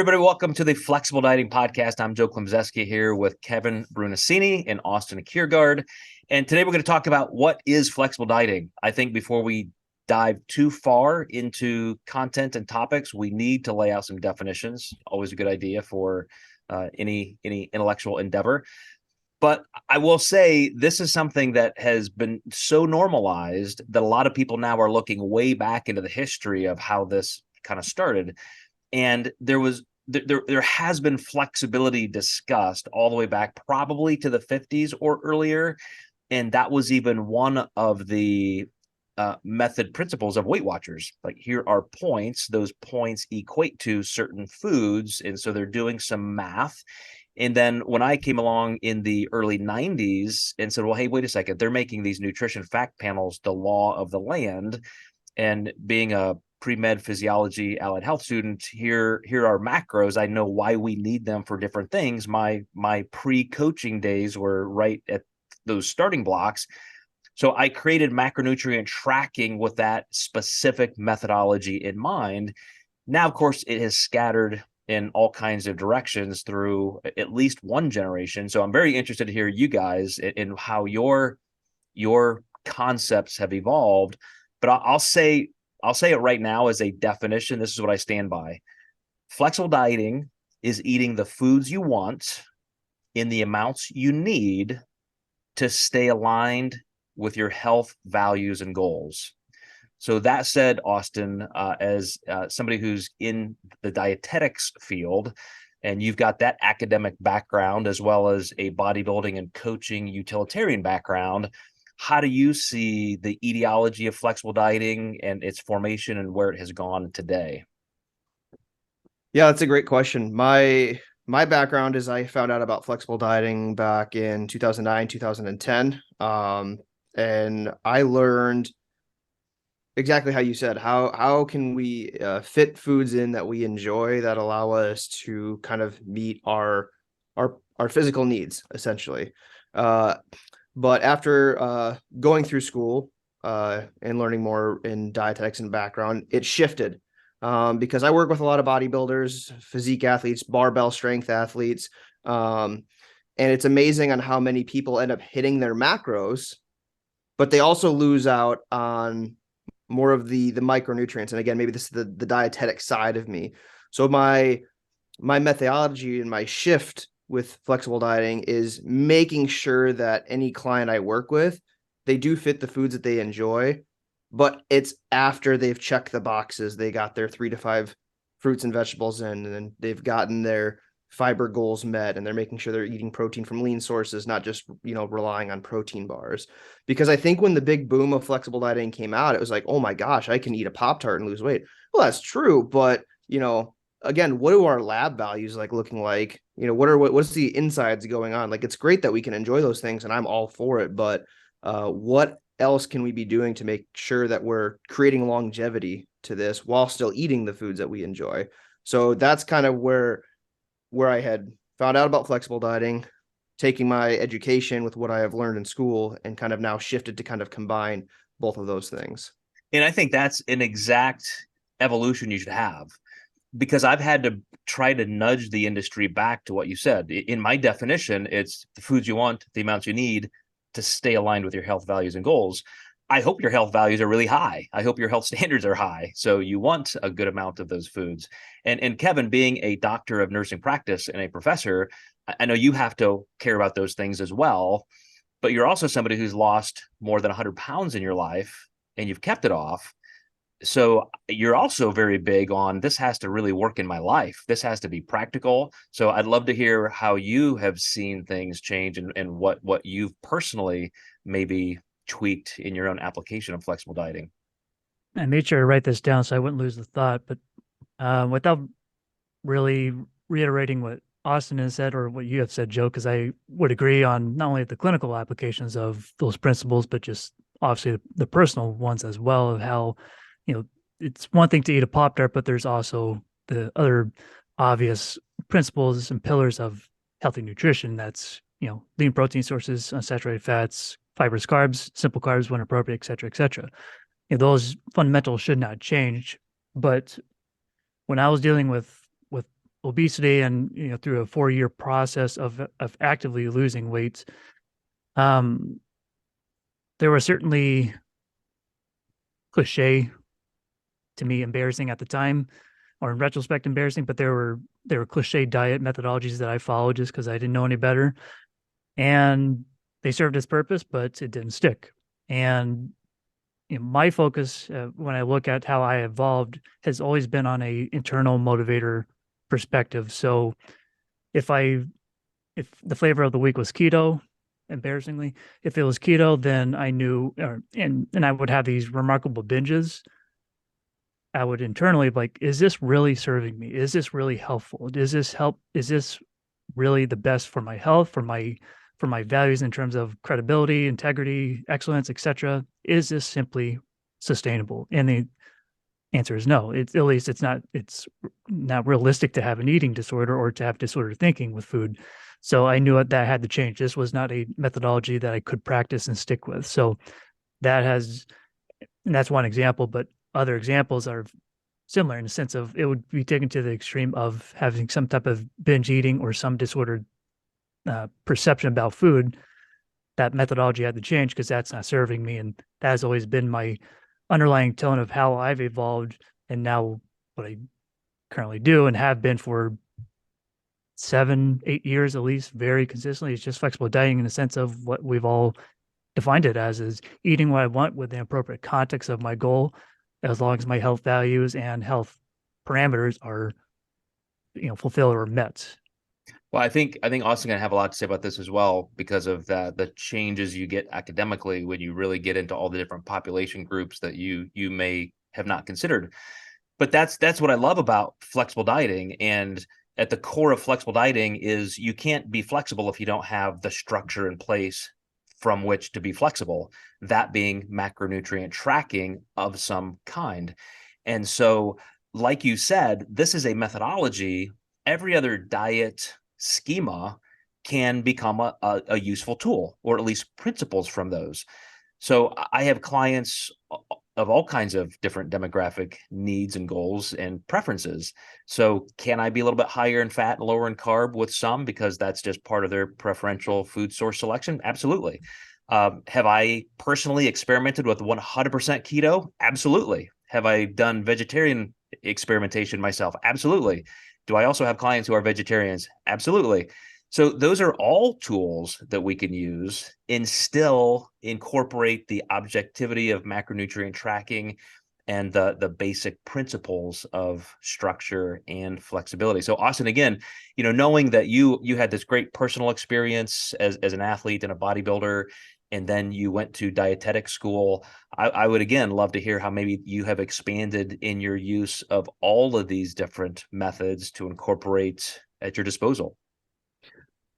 everybody. Welcome to the Flexible Dieting Podcast. I'm Joe Klemczewski here with Kevin Brunacini and Austin Kiergaard. And today we're going to talk about what is flexible dieting. I think before we dive too far into content and topics, we need to lay out some definitions. Always a good idea for any intellectual endeavor. But I will say this is something that has been so normalized that a lot of people now are looking way back into the history of how this kind of started. And there has been flexibility discussed all the way back probably to the 50s or earlier. And that was even one of the method principles of Weight Watchers. Like, here are points. Those points equate to certain foods. And so they're doing some math. And then when I came along in the early 90s and said, well, hey, wait a second, they're making these nutrition fact panels the law of the land. And being a pre-med physiology allied health student, here are macros. I know why we need them for different things. My pre-coaching days were right at those starting blocks. So I created macronutrient tracking with that specific methodology in mind. Now, of course, it has scattered in all kinds of directions through at least one generation. So I'm very interested to hear you guys in how your concepts have evolved. But I'll say it right now as a definition. This is what I stand by. Flexible dieting is eating the foods you want in the amounts you need to stay aligned with your health values and goals. So that said, Austin, as somebody who's in the dietetics field, and you've got that academic background as well as a bodybuilding and coaching utilitarian background, how do you see the etiology of flexible dieting and its formation and where it has gone today? Yeah, that's a great question. My background is I found out about flexible dieting back in 2009, 2010. And I learned exactly how you said, how can we fit foods in that we enjoy that allow us to kind of meet our physical needs, essentially. But after going through school and learning more in dietetics and background, it shifted because I work with a lot of bodybuilders, physique athletes, barbell strength athletes. And it's amazing on how many people end up hitting their macros, but they also lose out on more of the micronutrients. And again, maybe this is the dietetic side of me. So my methodology and my shift with flexible dieting is making sure that any client I work with, they do fit the foods that they enjoy, but it's after they've checked the boxes. They got their 3 to 5 fruits and vegetables in, and then they've gotten their fiber goals met, and they're making sure they're eating protein from lean sources, not just, relying on protein bars. Because I think when the big boom of flexible dieting came out, it was like, oh my gosh, I can eat a Pop-Tart and lose weight. Well, that's true, but again, what do our lab values looking like? What's the insides going on? Like, it's great that we can enjoy those things, and I'm all for it, but what else can we be doing to make sure that we're creating longevity to this while still eating the foods that we enjoy? So that's kind of where I had found out about flexible dieting, taking my education with what I have learned in school, and kind of now shifted to kind of combine both of those things. And I think that's an exact evolution you should have, because I've had to try to nudge the industry back to what you said. In my definition, it's the foods you want, the amounts you need to stay aligned with your health values and goals. I hope your health values are really high. I hope your health standards are high. So you want a good amount of those foods. And Kevin, being a doctor of nursing practice and a professor, I know you have to care about those things as well, but you're also somebody who's lost more than 100 pounds in your life and you've kept it off. So you're also very big on, this has to really work in my life. This has to be practical. So I'd love to hear how you have seen things change and what you've personally maybe tweaked in your own application of flexible dieting. I made sure to write this down so I wouldn't lose the thought, but without really reiterating what Austin has said or what you have said, Joe, because I would agree on not only the clinical applications of those principles, but just obviously the personal ones as well, of how, it's one thing to eat a Pop-Tart, but there's also the other obvious principles and pillars of healthy nutrition. That's, lean protein sources, unsaturated fats, fibrous carbs, simple carbs when appropriate, et cetera, et cetera. Those fundamentals should not change. But when I was dealing with obesity and, through a 4-year process of actively losing weight, there were certainly cliche, to me, embarrassing at the time, or in retrospect embarrassing, but there were cliche diet methodologies that I followed just because I didn't know any better. And they served its purpose, but it didn't stick. And my focus, when I look at how I evolved, has always been on a internal motivator perspective. So if the flavor of the week was keto, embarrassingly, if it was keto, then I knew, and I would have these remarkable binges. I would internally be like, is this really serving me? Is this really helpful? Does this help? Is this really the best for my health, for my values in terms of credibility, integrity, excellence, etc.? Is this simply sustainable? And the answer is no. At least it's not realistic to have an eating disorder or to have disordered thinking with food. So I knew that had to change. This was not a methodology that I could practice and stick with. So and that's one example, but other examples are similar in the sense of it would be taken to the extreme of having some type of binge eating or some disordered perception about food. That methodology had to change because that's not serving me. And that has always been my underlying tone of how I've evolved. And now what I currently do and have been for 7-8 years, at least, very consistently, is just flexible dieting in the sense of what we've all defined it as, is eating what I want with the appropriate context of my goal, as long as my health values and health parameters are, fulfilled or met. Well, I think Austin's going to have a lot to say about this as well, because of the changes you get academically when you really get into all the different population groups that you may have not considered. But that's what I love about flexible dieting. And at the core of flexible dieting is you can't be flexible if you don't have the structure in place from which to be flexible, that being macronutrient tracking of some kind. And so, like you said, this is a methodology. Every other diet schema can become a useful tool, or at least principles from those. So I have clients of all kinds of different demographic needs and goals and preferences. So can I be a little bit higher in fat and lower in carb with some, because that's just part of their preferential food source selection? Absolutely. Have I personally experimented with 100% keto? Absolutely. Have I done vegetarian experimentation myself? Absolutely. Do I also have clients who are vegetarians? Absolutely. So those are all tools that we can use and still incorporate the objectivity of macronutrient tracking and the basic principles of structure and flexibility. So Austin, again, knowing that you had this great personal experience as an athlete and a bodybuilder, and then you went to dietetic school, I would again love to hear how maybe you have expanded in your use of all of these different methods to incorporate at your disposal.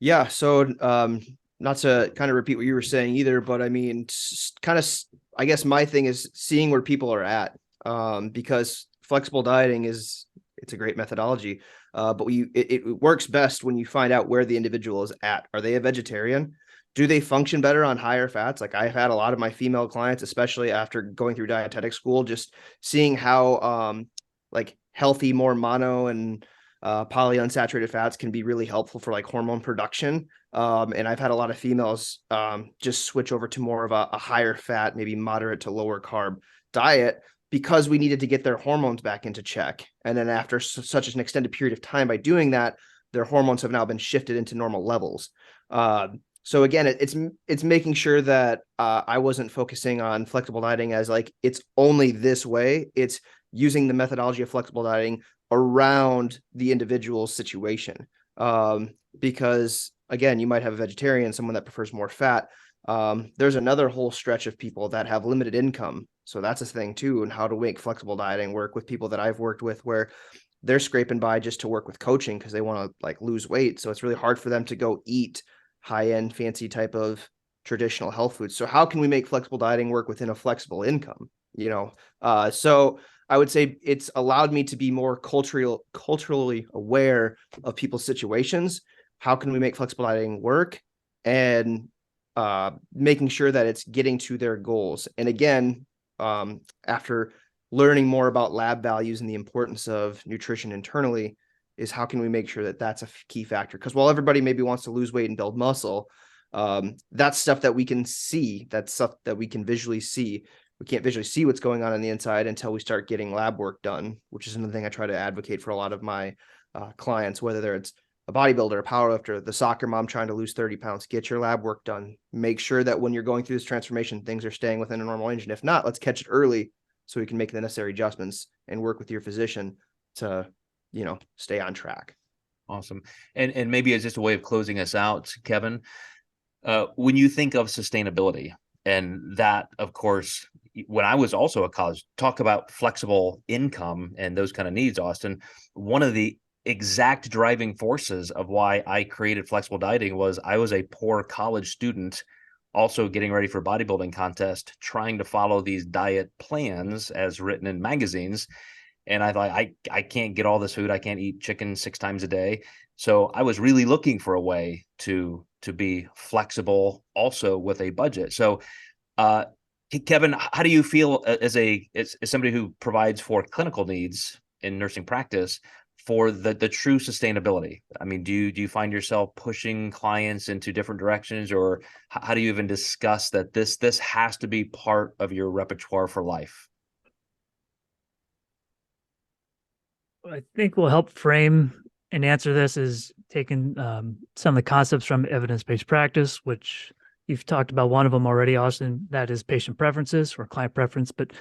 Yeah. So, not to kind of repeat what you were saying either, but I mean, I guess my thing is seeing where people are at, because flexible dieting it's a great methodology, but it works best when you find out where the individual is at. Are they a vegetarian? Do they function better on higher fats? Like, I've had a lot of my female clients, especially after going through dietetic school, just seeing how, like, healthy, more mono and polyunsaturated fats can be really helpful for like hormone production. And I've had a lot of females just switch over to more of a higher fat, maybe moderate to lower carb diet, because we needed to get their hormones back into check. And then after such an extended period of time, by doing that, their hormones have now been shifted into normal levels. So again, it's making sure that I wasn't focusing on flexible dieting as like, it's only this way. It's using the methodology of flexible dieting around the individual's situation. Because again, you might have a vegetarian, someone that prefers more fat. There's another whole stretch of people that have limited income. So that's a thing too. And how to make flexible dieting work with people that I've worked with, where they're scraping by just to work with coaching because they want to like lose weight. So it's really hard for them to go eat high-end fancy type of traditional health foods. So how can we make flexible dieting work within a flexible income? So I would say it's allowed me to be more culturally aware of people's situations. How can we make flexible dieting work, and making sure that it's getting to their goals? And again, after learning more about lab values and the importance of nutrition internally, is how can we make sure that that's a key factor? Because while everybody maybe wants to lose weight and build muscle, that's stuff that we can see. That's stuff that we can visually see. We can't visually see what's going on the inside until we start getting lab work done, which is another thing I try to advocate for a lot of my clients, whether it's a bodybuilder, a powerlifter, the soccer mom trying to lose 30 pounds, get your lab work done. Make sure that when you're going through this transformation, things are staying within a normal range. And if not, let's catch it early so we can make the necessary adjustments and work with your physician to, stay on track. Awesome. And maybe as just a way of closing us out, Kevin, when you think of sustainability, and that, of course, when I was also at college, talk about flexible income and those kind of needs, Austin, one of the exact driving forces of why I created flexible dieting was I was a poor college student, also getting ready for a bodybuilding contest, trying to follow these diet plans as written in magazines. And I thought, I can't get all this food. I can't eat chicken 6 times a day. So I was really looking for a way to be flexible also with a budget. So Kevin, how do you feel as somebody who provides for clinical needs in nursing practice for the true sustainability? I mean, do you find yourself pushing clients into different directions, or how do you even discuss that this has to be part of your repertoire for life? I think will help frame and answer this is taking some of the concepts from evidence-based practice, which you've talked about one of them already, Austin, that is patient preferences or client preference, but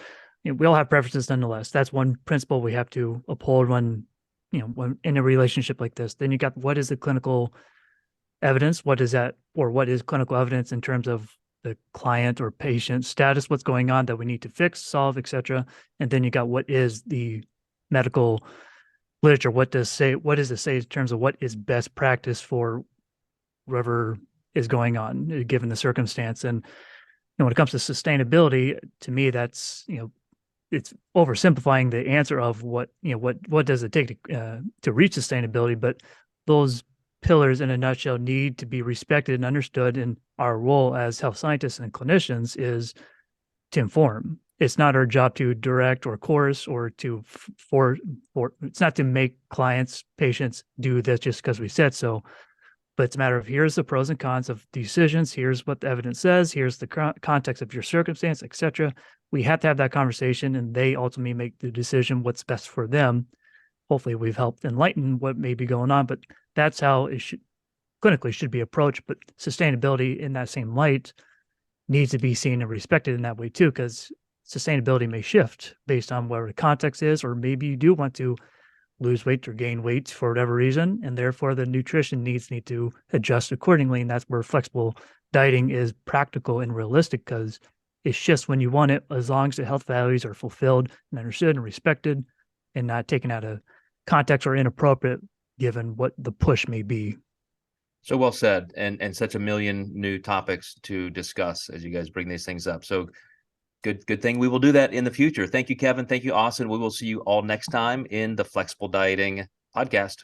we all have preferences nonetheless. That's one principle we have to uphold when in a relationship like this. Then you got what is the clinical evidence? What is that, or what is clinical evidence in terms of the client or patient status, what's going on that we need to fix, solve, etc. And then you got what is the medical literature, what does it say in terms of what is best practice for whatever is going on given the circumstance. And when it comes to sustainability, to me, that's it's oversimplifying the answer of what does it take to reach sustainability, but those pillars in a nutshell need to be respected and understood. And our role as health scientists and clinicians is to inform. It's not our job to direct or coerce or to it's not to make clients, patients do this just because we said so, but it's a matter of here's the pros and cons of decisions. Here's what the evidence says. Here's the context of your circumstance, etc. We have to have that conversation, and they ultimately make the decision what's best for them. Hopefully we've helped enlighten what may be going on, but that's how it clinically should be approached. But sustainability in that same light needs to be seen and respected in that way too, because sustainability may shift based on where the context is, or maybe you do want to lose weight or gain weight for whatever reason, and therefore the nutrition needs need to adjust accordingly. And that's where flexible dieting is practical and realistic, because it shifts when you want it, as long as the health values are fulfilled and understood and respected and not taken out of context or inappropriate given what the push may be. So well said, and such a million new topics to discuss as you guys bring these things up. So good thing we will do that in the future. Thank you, Kevin. Thank you, Austin. We will see you all next time in the Flexible Dieting Podcast.